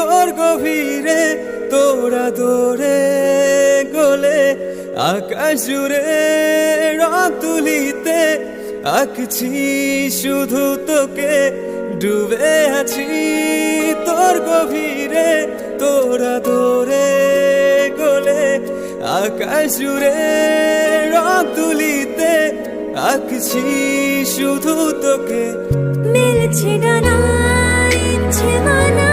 তোর গভীরে, তোরা দৌড়ে গলে আকাশ জুড়ে রং তুলিতে আঁকছি শুধু তোকে, ডুবে আছি তোর গভীরে, তোরা দৌড়ে গলে আকাশ জুড়ে রং তুলিতে আঁকছি শুধু তোকে। মিলছে ডানা ইচ্ছে মানা